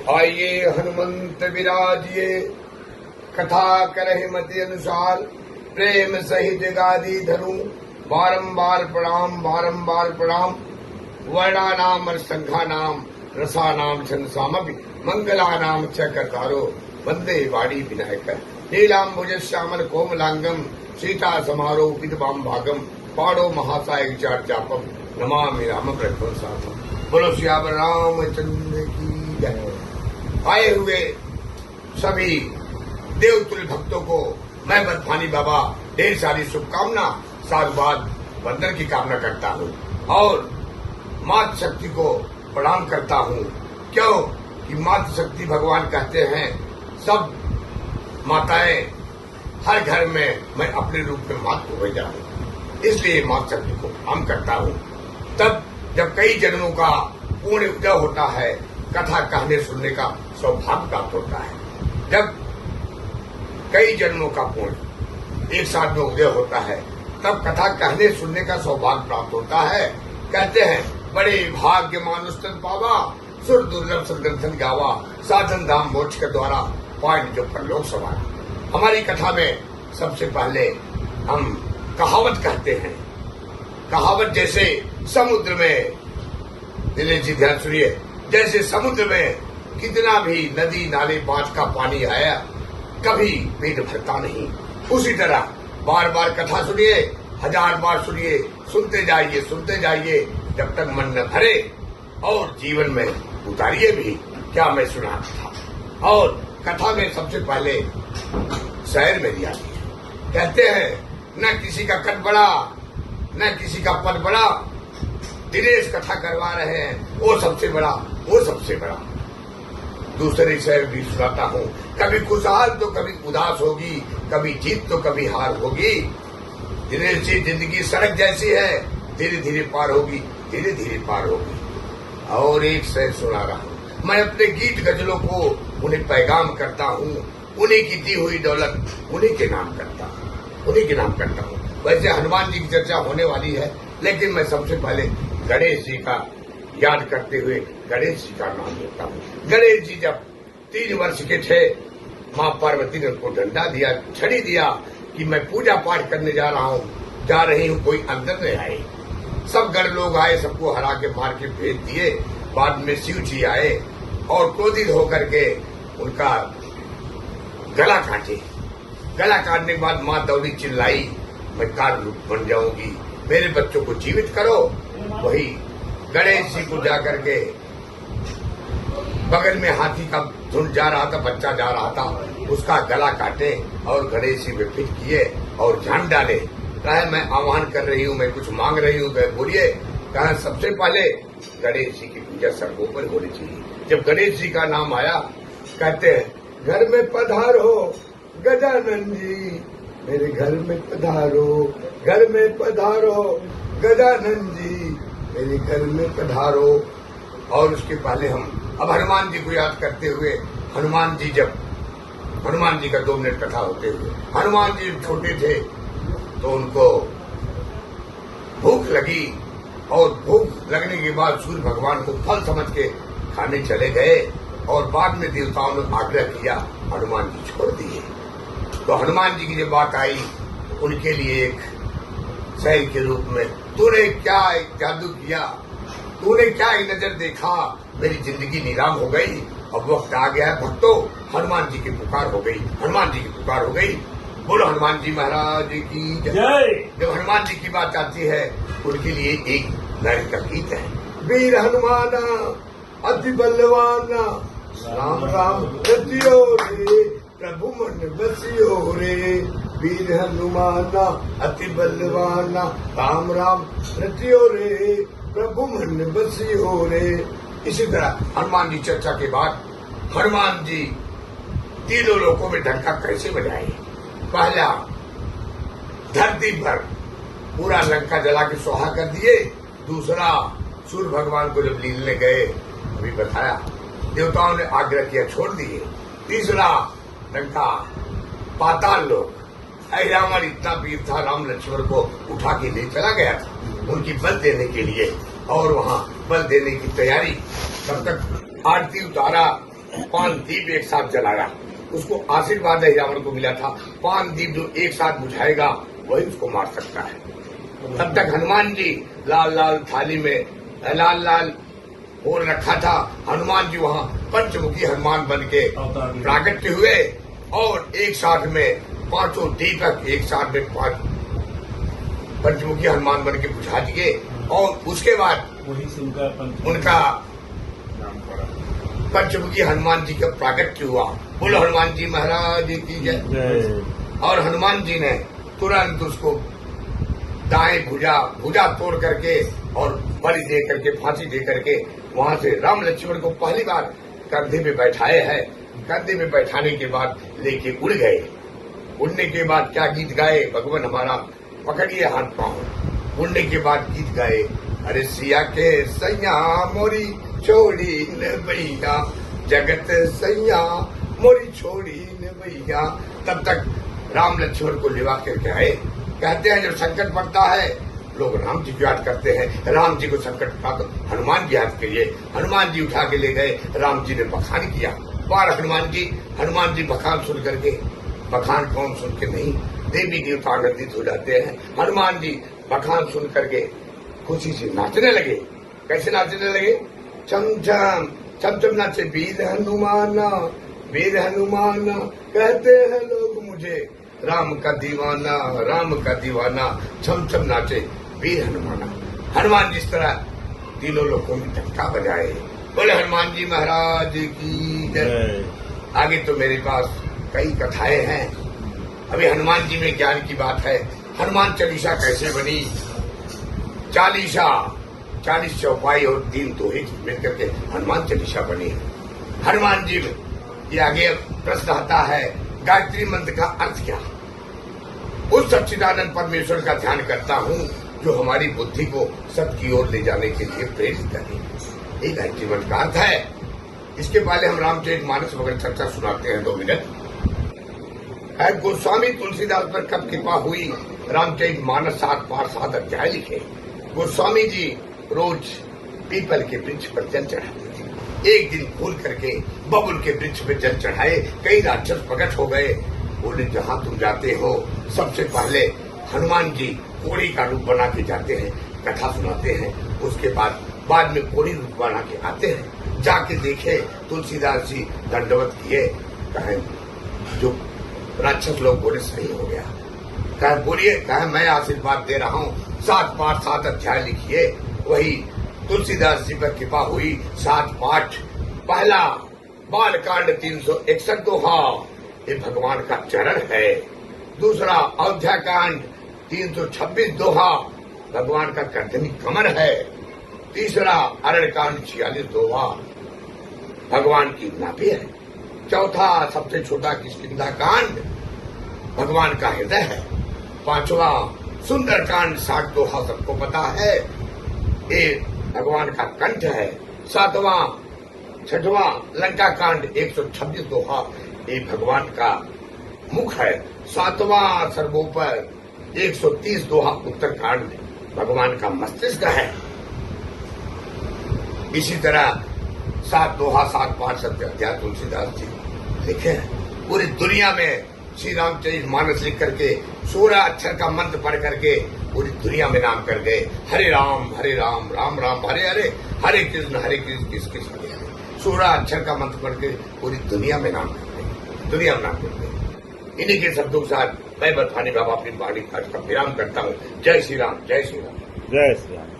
आइए हनुमंत विराजिए, कथा करहि मति अनुसार, प्रेम सहित गादी धरूं। बारंबार प्रणाम, वर्णानाम संघानाम रसानाम छंदसामपि मंगलानाम च कर्तारो वंदे वाणी विनायक। नीलांबुज श्यामल कोमलांगम सीता समारोह विद्वाम भागम पाड़ो महासाय चापम नमामि राम प्रभुसाथम। बोलो सियावर रामचंद्र की जय। आए हुए सभी देवतुल्य भक्तों को मैं बर्फानी बाबा ढेर सारी शुभकामना साधुवाद वंदन की कामना करता हूँ और मातृ शक्ति को प्रणाम करता हूँ। क्यों कि मातृ शक्ति भगवान कहते हैं सब माताएं हर घर में मैं अपने रूप में मातृ हो जाऊं, इसलिए मातृ शक्ति को प्रणाम करता हूँ। तब जब कई जन्मों का पूर्ण उदय होता है, कथा कहने सुनने का सौभाग्य प्राप्त होता है। जब कई जन्मों का पूर्ण एक साथ में उदय होता है, तब कथा कहने सुनने का सौभाग्य प्राप्त होता है। कहते हैं बड़े भाग्य मानुष तन पावा, सुर दुर्लभ सदग्रंथन गावा, साधन धाम मोक्ष के द्वारा पाए जो परलोक सवारा। हमारी कथा में सबसे पहले हम कहावत कहते हैं। कहावत जैसे समुद्र में, दिनेश जी ध्यान सुनिए, जैसे समुद्र में कितना भी नदी नाले बांध का पानी आया कभी पेट भरता नहीं, उसी तरह बार बार कथा सुनिए, 1000 बार सुनिए, सुनते जाइए जब तक मन न भरे और जीवन में उतारिए भी। क्या मैं सुना था। और कथा में सबसे पहले शहर में दिया गया। कहते हैं न किसी का कद बड़ा न किसी का पद बड़ा, दिनेश कथा करवा रहे हैं वो सबसे बड़ा। दूसरे शहर भी सुनाता हूँ, कभी खुशहाल तो कभी उदास होगी, कभी जीत तो कभी हार होगी। दिनेश जी जिंदगी सड़क जैसी है, धीरे धीरे पार होगी। और एक शहर सुना रहा हूँ मैं, अपने गीत गजलों को उन्हें पैगाम करता हूँ, उन्हीं की दी हुई दौलत उन्हीं के नाम करता हूँ। वैसे हनुमान जी की चर्चा होने वाली है, लेकिन मैं सबसे पहले गणेश जी का याद करते हुए गणेश जी का नाम लेता हूँ। गणेश जी जब 3 वर्ष के थे, माँ पार्वती ने उनको डंडा दिया, छड़ी दिया कि मैं पूजा पाठ करने जा रही हूँ, कोई अंदर नहीं आए। सब गण लोग आए, सबको हरा के मार के भेज दिए। बाद में शिव जी आए और क्रोधित होकर के उनका गला काटने के बाद माँ दौड़ी चिल्लाई, मैं काल रूप बन जाऊंगी, मेरे बच्चों को जीवित करो। वही गणेश जी को जाकर के बगल में हाथी का झुंड जा रहा था, बच्चा जा रहा था, उसका गला काटे और गणेश जी में फिट किए और जान डाले। कहे मैं आह्वान कर रही हूँ, मैं कुछ मांग रही हूँ, बोलिए। कहा सबसे पहले गणेश जी की पूजा सर्वोपरि होनी चाहिए। जब गणेश जी का नाम आया, कहते हैं घर में पधारो गजानन जी, मेरे घर में पधारो गजानन जी, मेरे घर में पधारो। और उसके पहले हम अब हनुमान जी को याद करते हुए, हनुमान जी का 2 मिनट कथा होते हुए, हनुमान जी छोटे थे तो उनको भूख लगी और भूख लगने के बाद सूर्य भगवान को फल समझ के खाने चले गए और बाद में देवताओं ने आग्रह किया, हनुमान जी छोड़ दिए। तो हनुमान जी की जब बात आई, उनके लिए एक शहर के रूप में, तूने क्या एक जादू किया, तूने क्या एक नजर देखा, मेरी जिंदगी नीलाम हो गई। अब वक्त आ गया है भक्तों, हनुमान जी की पुकार हो गई। बोलो हनुमान जी महाराज की जय। जब हनुमान जी की बात आती है, उनके लिए एक नारी का गीत है। वीर हनुमाना अति बलवाना, राम रतियो रे, प्रभु मन बसियो रे। वीर हनुमाना अति बलवाना, राम रतियो रे, प्रभु मन बसियो रे। इसी तरह हनुमान जी चर्चा के बाद हनुमान जी तीनों लोकों में डंका कैसे बजाए। पहला धरती पर पूरा लंका जला के सुहा कर दिए। दूसरा सूर्य भगवान को जब लीलने गए, अभी बताया, देवताओं ने आग्रह किया, छोड़ दिए। तीसरा लंका पाताल लोक, रावण इतना वीर था, राम लक्ष्मण को उठा के ले चला गया था उनकी बल देने के लिए, और वहां बल देने की तैयारी। तब तक आरती उतारा 5 दीप एक साथ जलाया। उसको आशीर्वाद ही रावण को मिला था, 5 दीप जो एक साथ बुझाएगा वही उसको मार सकता है। तब तक हनुमान जी लाल लाल थाली में लाल लाल और रखा था। हनुमान जी वहां पंचमुखी हनुमान बन के प्राकट्य हुए और एक साथ में 5 दीपक एक साथ में 5 पंचमुखी हनुमान बन के बुझा दिए और उसके बाद वही से उनका पंचमुखी हनुमान जी का प्राकट्य हुआ। बोलो हनुमान जी महाराज की जय। और हनुमान जी ने तुरंत उसको दाएं भुजा तोड़ करके और बलि दे करके फांसी दे करके वहां से राम लक्ष्मण को पहली बार कंधे में बैठाए हैं। कंधे में बैठाने के बाद लेके उड़ गए। उड़ने के बाद क्या गीत गाए भगवान हमारा, पकड़िए हाथ पांव। उड़ने के बाद गीत गाए, अरे सिया के सैया मोरी छोड़ी न भैया, जगत सैया मोरी छोड़ी न भैया। तब तक राम लक्ष्मण को लिवा करके आए। कहते हैं जब संकट पड़ता है लोग राम जी को याद करते हैं। राम जी को संकट पड़ा तो हनुमान जी याद करिए। हनुमान जी उठा के ले गए। राम जी ने बखान किया बार हनुमान जी बखान सुन करके, बखान कौन सुन के नहीं, देवी देवता आनंदित हो जाते हैं। हनुमान जी बखान सुन करके खुशी से नाचने लगे। कैसे नाचने लगे? चम चम नाचे वीर हनुमाना, वीर हनुमाना, कहते हैं लोग मुझे राम का दीवाना, राम का दीवाना। छम छम नाचे वीर हनुमाना। हनुमान जिस तरह तीनों लोगों में धक्का बजाए। बोले हनुमान जी महाराज की जय। आगे तो मेरे पास कई कथाएं हैं। अभी हनुमान जी में ज्ञान की बात है। हनुमान चालीसा कैसे बनी? 40 चौपाई और 3 दोहे मिलकर के हनुमान चालीसा बनी है। हनुमान जी में ये आगे प्रश्न आता है, गायत्री मंत्र का अर्थ क्या? उस सच्चिदानंद परमेश्वर का ध्यान करता हूँ जो हमारी बुद्धि को सत्य की ओर ले जाने के लिए प्रेरित करे। ये गायत्री मंत्र का अर्थ है। इसके पहले हम रामचरितमानस वगैरह चर्चा सुनाते हैं 2 मिनट। गोस्वामी तुलसीदास पर कब कृपा हुई? रामचरितमानस 7 पार 7 अध्याय लिखे। गोस्वामी जी रोज पीपल के वृक्ष पर जल चढ़ाते थे। एक दिन भूल करके बबुल के वृक्ष पर जल चढ़ाए। कई राक्षस प्रकट हो गए। बोले जहां तुम जाते हो सबसे पहले हनुमान जी कोड़ी का रूप बना के जाते हैं, कथा सुनाते हैं। उसके बाद में कोड़ी रूप बना के आते हैं। जाके देखे तुलसीदास जी दंडवत किए। कहे जो राक्षस लोग बोले सही हो गया। कहे बोलिए, कहे मैं आशीर्वाद दे रहा हूँ। 7 पाठ 7 अध्याय लिखिए। वही तुलसीदास जी पर कृपा हुई। 7 पाठ। पहला बालकांड 361 दोहा, ये भगवान का चरण है। दूसरा अयोध्या कांड 326 दोहा, भगवान का कर्दनी कमर है। तीसरा अरण्य कांड 46 दोहा, भगवान की नाभि है। चौथा सबसे छोटा किष्किंधा कांड, भगवान का हृदय है। 5वां सुंदर कांड 60 दोहा, सबको पता है, ये भगवान का कंठ है। 7वां 6वां लंका कांड 126 दोहा, ये भगवान का मुख है। 7वां सर्वोपर 130 दोहा उत्तर कांड, भगवान का मस्तिष्क है। इसी तरह 7 दोहा 7 पाठ 7 अध्याय तुलसीदास जी लिखे हैं। पूरी दुनिया में श्री रामचरितमानस लिख करके 16 अक्षर का मंत्र पढ़ करके पूरी दुनिया में नाम कर गए। हरे राम राम राम हरे हरे, हरे कृष्ण कृष्ण कृष्ण हरे हरे। 16 अक्षर का मंत्र पढ़ के पूरी दुनिया में नाम कर गए। दुनिया में नाम कर गए। इन्हीं के शब्दों के साथ मैं बथानी बाबा अपनी वाणी आज का विराम करता हूँ। जय श्री राम, जय श्री राम, जय श्री राम।